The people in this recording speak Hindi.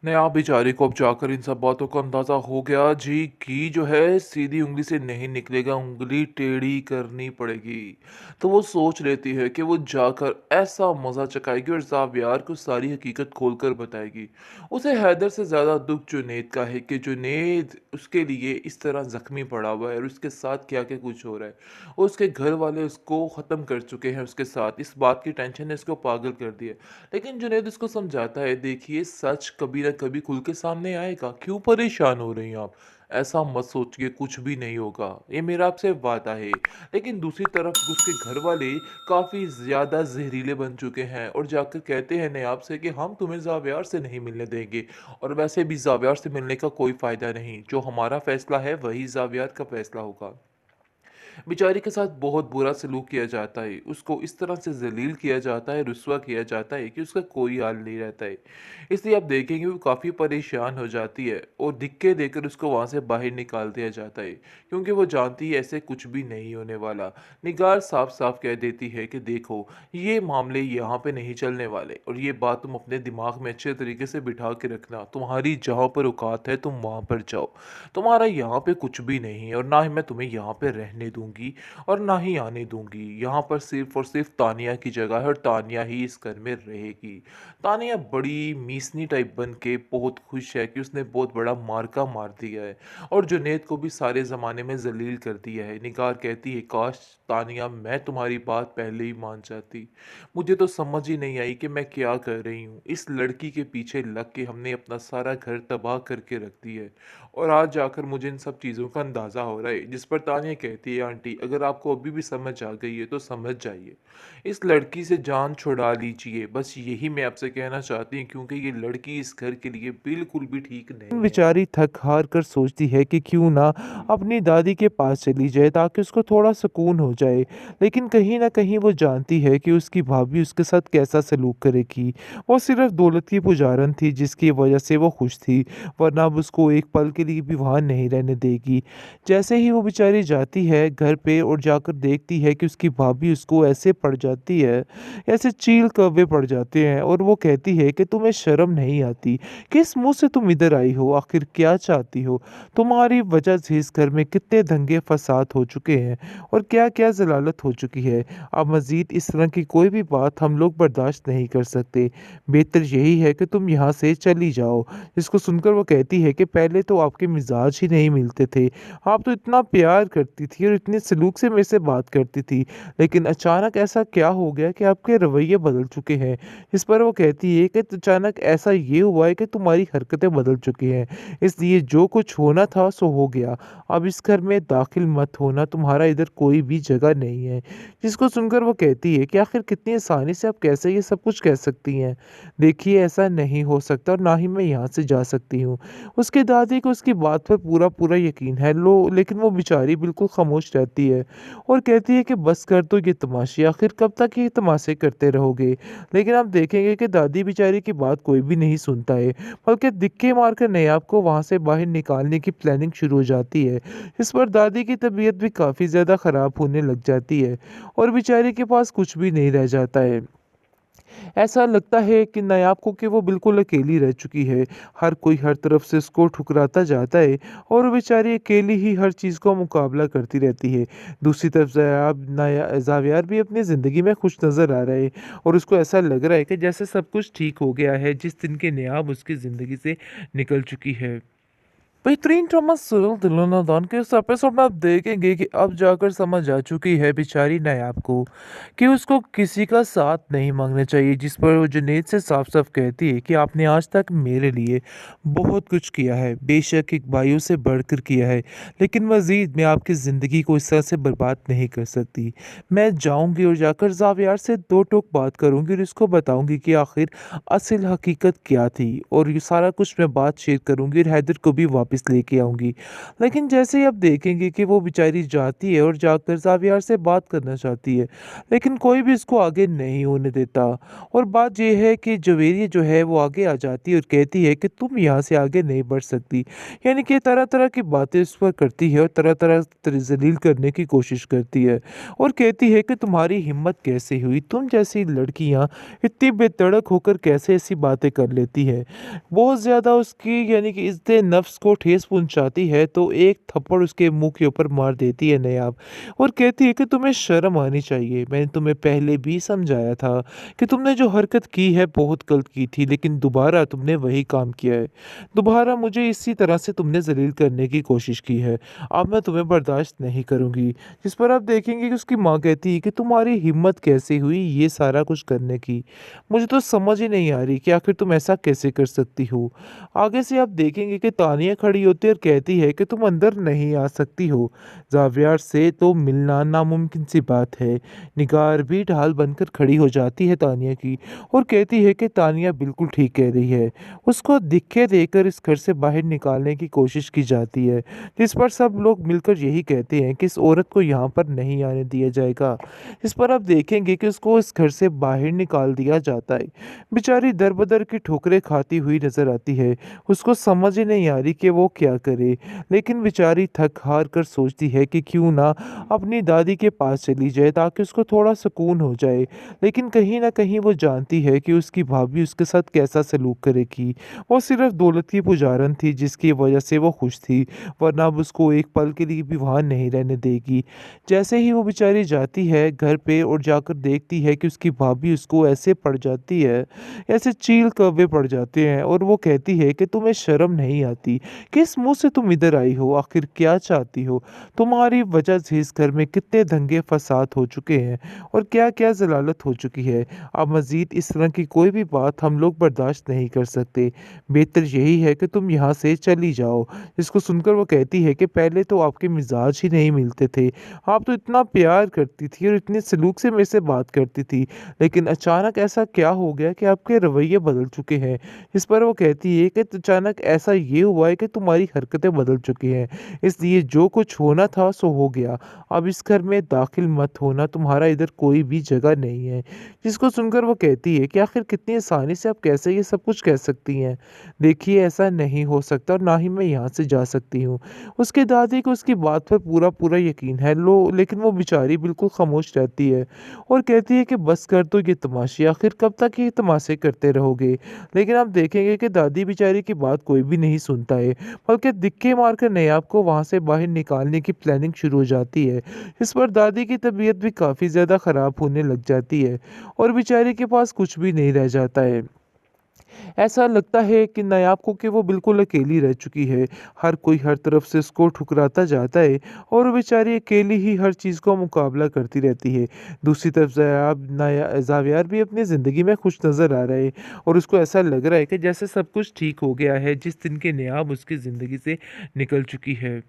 नया बेचारे को अब जाकर इन सब बातों का अंदाज़ा हो गया जी कि जो है सीधी उंगली से नहीं निकलेगा, उंगली टेढ़ी करनी पड़ेगी। तो वो सोच लेती है कि वो जाकर ऐसा मज़ा चखाएगी और ज़ावियार को सारी हकीकत खोलकर बताएगी। उसे हैदर से ज़्यादा दुख जुनैद का है कि जुनैद उसके लिए इस तरह ज़ख्मी पड़ा हुआ है और उसके साथ क्या-क्या कुछ हो रहा है। और उसके घर वाले उसको ख़त्म कर चुके हैं उसके साथ, इस बात की टेंशन ने उसको पागल कर दिया। लेकिन जुनैद उसको समझाता है, देखिए सच कभी ना कभी खुल के सामने आएगा, क्यों परेशान हो रही हैं आप? ऐसा मत सोचिए, कुछ भी नहीं होगा, ये मेरा आपसे वादा है। लेकिन दूसरी तरफ उसके घर वाले काफ़ी ज़्यादा जहरीले बन चुके हैं और जाकर कहते हैं नयाब से कि हम तुम्हें ज़ावियार से नहीं मिलने देंगे और वैसे भी ज़ावियार से मिलने का कोई फ़ायदा नहीं, जो हमारा फ़ैसला है वही ज़ावियार का फ़ैसला होगा। बेचारी के साथ बहुत बुरा सलूक किया जाता है, उसको इस तरह से ज़लील किया जाता है, रुस्वा किया जाता है कि उसका कोई हाल नहीं रहता है। इसलिए आप देखेंगे वो काफ़ी परेशान हो जाती है और धिक्के देकर उसको वहाँ से बाहर निकाल दिया जाता है, क्योंकि वो जानती है ऐसे कुछ भी नहीं होने वाला। निगार साफ-साफ कह देती है कि देखो, ये मामले यहाँ पे नहीं चलने वाले और ये बात तुम अपने दिमाग में अच्छे तरीके से बिठा के रखना, तुम्हारी जहाँ पर औकात है तुम वहाँ पर जाओ। तुम्हारा यहाँ पे कुछ भी नहीं है और ना ही मैं तुम्हें यहाँ पे रहने दूँगी और ना ही आने दूँगी। यहाँ पर सिर्फ़ और सिर्फ़ तानिया की जगह है और तानिया ही इस घर में रहेगी। तानिया बड़ी मीसनी टाइप बन के बहुत खुश है कि उसने बहुत बड़ा मार्का मार दिया है और जुनैद को भी सारे ज़माने में ज़लील कर दिया है। निगार कहती है, काश तानिया मैं तुम्हारी बात पहले ही मान जाती। मुझे तो समझ ही नहीं आई कि मैं क्या कर रही हूँ। इस लड़की के पीछे लग के हमने अपना सारा घर तबाह करके रख दिया है। और आज जाकर मुझे इन सब चीज़ों का अंदाज़ा हो रहा है, जिस पर तानिया कहती है, आंटी अगर आपको अभी भी समझ आ गई है तो समझ जाइए। इस लड़की से जान छुड़ा लीजिए, बस यही मैं आपसे कहना चाहती हूँ, क्योंकि ये लड़की इस घर के लिए बिल्कुल भी ठीक नहीं है। बेचारी थक हार कर सोचती है कि क्यों ना अपनी दादी के पास चली जाए ताकि उसको थोड़ा सुकून हो जाए। लेकिन कहीं न कहीं वो जानती है कि उसकी भाभी उसके साथ कैसा सलूक करेगी। वो सिर्फ़ दौलत की पुजारन थी जिसकी वज़ह से वो खुश थी, वरना अब उसको एक पल के लिए भी वहाँ नहीं रहने देगी। जैसे ही वो बेचारी जाती है घर पे और जाकर देखती है कि उसकी भाभी उसको ऐसे पड़ जाती है, ऐसे चील कौवे पड़ जाते हैं और वो कहती है कि तुम्हें शर्म नहीं आती? किस मुँह से तुम इधर आई हो? आखिर क्या चाहती हो? तुम्हारी वजह से इस घर में कितने दंगे फ़साद हो चुके हैं और क्या-क्या ज़लालत हो चुकी है। अब मज़ीद इस तरह की कोई भी बात हम लोग बर्दाश्त नहीं कर सकते। बेहतर यही है कि तुम यहाँ से चली जाओ। इसको सुनकर वो कहती है कि पहले तो आपके मिज़ाज ही नहीं मिलते थे। आप तो इतना प्यार करती थी और इतने सलूक से मेरे से बात करती थी। लेकिन अचानक ऐसा क्या हो गया कि आपके रवैये बदल चुके हैं? इस पर वो कहती है कि अचानक ऐसा ये हुआ है कि तुम्हारी हरकतें बदल चुकी हैं। इसलिए जो कुछ होना था सो हो गया। अब इस घर में दाखिल मत होना, तुम्हारा इधर कोई भी जगह नहीं है। जिसको सुनकर वो कहती है कि आखिर कितनी आसानी से आप कैसे ये सब कुछ कह सकती हैं? देखिए ऐसा नहीं हो सकता और ना ही मैं यहाँ से जा सकती हूँ। उसकी दादी को उसकी बात पर पूरा-पूरा यकीन है लेकिन वो बेचारी बिल्कुल खामोश रहती है और कहती है कि बस कर दो ये तमाशे, आखिर कब तक ये तमाशे करते रहोगे? लेकिन आप देखेंगे कि दादी बेचारी की बात कोई भी नहीं सुनता है, बल्कि दिक्के मारकर नयाब को वहाँ से बाहर निकालने की प्लानिंग शुरू हो जाती है। इस पर दादी की तबीयत भी काफ़ी ज़्यादा ख़राब होने लग जाती है और बेचारी के पास कुछ भी नहीं रह जाता है। ऐसा लगता है कि नायाब को कि वो बिल्कुल अकेली रह चुकी है। हर कोई हर तरफ से उसको ठुकराता जाता है और वो बेचारी अकेली ही हर चीज़ का मुकाबला करती रहती है। दूसरी तरफ ज़ावियार भी अपनी ज़िंदगी में खुश नज़र आ रहा है और उसको ऐसा लग रहा है कि जैसे सब कुछ ठीक हो गया है जिस दिन की नायाब उसकी ज़िंदगी से निकल चुकी है। बेहतरीन ड्रामा सीरियल दिल ना दान के इस एपिसोड में आप देखेंगे कि अब जाकर समझ आ चुकी है बेचारी नायाब को कि उसको किसी का साथ नहीं मांगना चाहिए, जिस पर वो जुनैद से साफ साफ कहती है कि आपने आज तक मेरे लिए बहुत कुछ किया है, बेशक एक भाइयों से बढ़कर किया है, लेकिन मज़ीद मैं आपकी ज़िंदगी को इस तरह से बर्बाद नहीं कर सकती। मैं जाऊंगी और जाकर जावियार से दो टोक बात करूंगी और इसको बताऊंगी कि आखिर असल हकीकत क्या थी और ये सारा कुछ मैं बात शेयर करूंगी और हैदर को भी वापस वापस लेके आऊँगी। लेकिन जैसे ही अब देखेंगे कि वो बेचारी जाती है और जाकर ज़ावियार से बात करना चाहती है, लेकिन कोई भी इसको आगे नहीं होने देता। और बात ये है कि जवेरिया जो है वो आगे आ जाती है और कहती है कि तुम यहाँ से आगे नहीं बढ़ सकती। यानी कि तरह-तरह की बातें उस पर करती है और तरह-तरह ज़लील करने की कोशिश करती है और कहती है कि तुम्हारी हिम्मत कैसे हुई? तुम जैसी लड़कियाँ इतनी बेधड़क होकर कैसे ऐसी बातें कर लेती है? बहुत ज़्यादा उसकी यानी कि इज़्ज़त नफ्स को ठेस पहुँचाती है तो एक थप्पड़ उसके मुँह के ऊपर मार देती है नायाब और कहती है कि तुम्हें शर्म आनी चाहिए। मैंने तुम्हें पहले भी समझाया था कि तुमने जो हरकत की है बहुत गलत की थी, लेकिन दोबारा तुमने वही काम किया है। दोबारा मुझे इसी तरह से तुमने ज़लील करने की कोशिश की है। अब मैं तुम्हें बर्दाश्त नहीं करूँगी। जिस पर आप देखेंगे कि उसकी माँ कहती है कि तुम्हारी हिम्मत कैसे हुई ये सारा कुछ करने की? मुझे तो समझ ही नहीं आ रही कि आखिर तुम ऐसा कैसे कर सकती हो? आगे से आप देखेंगे कि तानिया खड़ी होती है और कहती है कि तुम अंदर नहीं आ सकती हो। ज़ावियार से तो मिलना नामुमकिन सी बात है। निगार भी ढाल बनकर खड़ी हो जाती है तानिया की और कहती है कि तानिया बिल्कुल ठीक कह रही है। उसको दिक्कत देकर इस घर से बाहर निकालने की कोशिश की जाती है, जिस पर सब लोग मिलकर यही कहते हैं कि इस औरत को यहाँ पर नहीं आने दिया जाएगा। इस पर आप देखेंगे कि उसको इस घर से बाहर निकाल दिया जाता है। बेचारी दर-बदर की ठोकरें खाती हुई नज़र आती है। उसको समझ ही नहीं आ रही कि वो क्या करे, लेकिन बेचारी थक-हार कर सोचती है कि क्यों ना अपनी दादी के पास चली जाए ताकि उसको थोड़ा सुकून हो जाए। लेकिन कहीं न कहीं वो जानती है कि उसकी भाभी उसके साथ कैसा सलूक करेगी। वो सिर्फ़ दौलत की पुजारन थी जिसकी वजह से वो खुश थी, वरना अब उसको एक पल के लिए भी वहाँ नहीं रहने देगी। जैसे ही वो बेचारी जाती है घर पे और जाकर देखती है कि उसकी भाभी उसको ऐसे पड़ जाती है, ऐसे चील कौवे पड़ जाते हैं और वो कहती है कि तुम्हें शर्म नहीं आती? किस मुँह से तुम इधर आई हो? आखिर क्या चाहती हो? तुम्हारी वजह से इस घर में कितने दंगे फ़साद हो चुके हैं और क्या-क्या ज़लालत हो चुकी है। अब मज़ीद इस तरह की कोई भी बात हम लोग बर्दाश्त नहीं कर सकते। बेहतर यही है कि तुम यहाँ से चली जाओ। जिसको सुनकर वो कहती है कि पहले तो आपके मिज़ाज ही नहीं मिलते थे। आप तो इतना प्यार करती थी और इतने सलूक से मेरे से बात करती थी। लेकिन अचानक ऐसा क्या हो गया कि आपके रवैये बदल चुके हैं? इस पर वो कहती है कि अचानक ऐसा ये हुआ है कि तुम्हारी हरकतें बदल चुकी हैं। इसलिए जो कुछ होना था सो हो गया। अब इस घर में दाखिल मत होना, तुम्हारा इधर कोई भी जगह नहीं है। जिसको सुनकर वो कहती है कि आखिर कितनी आसानी से आप कैसे ये सब कुछ कह सकती हैं? देखिए ऐसा नहीं हो सकता और ना ही मैं यहाँ से जा सकती हूँ। उसकी दादी को उसकी बात पर पूरा-पूरा यकीन है लेकिन वो बेचारी बिल्कुल खामोश रहती है और कहती है कि बस कर दो ये तमाशे, आखिर कब तक ये तमाशे करते रहोगे? लेकिन आप देखेंगे कि दादी बेचारी की बात कोई भी नहीं सुनता है, बल्कि दिक्के मारकर नयाब को वहाँ से बाहर निकालने की प्लानिंग शुरू हो जाती है। इस पर दादी की तबीयत भी काफ़ी ज़्यादा ख़राब होने लग जाती है और बेचारे के पास कुछ भी नहीं रह जाता है। ऐसा लगता है कि नायाब को कि वो बिल्कुल अकेली रह चुकी है। हर कोई हर तरफ से उसको ठुकराता जाता है और वो बेचारी अकेली ही हर चीज़ का मुकाबला करती रहती है। दूसरी तरफ ज़ावियार भी अपनी ज़िंदगी में खुश नज़र आ रहा है और उसको ऐसा लग रहा है कि जैसे सब कुछ ठीक हो गया है जिस दिन की नायाब उसकी ज़िंदगी से निकल चुकी है।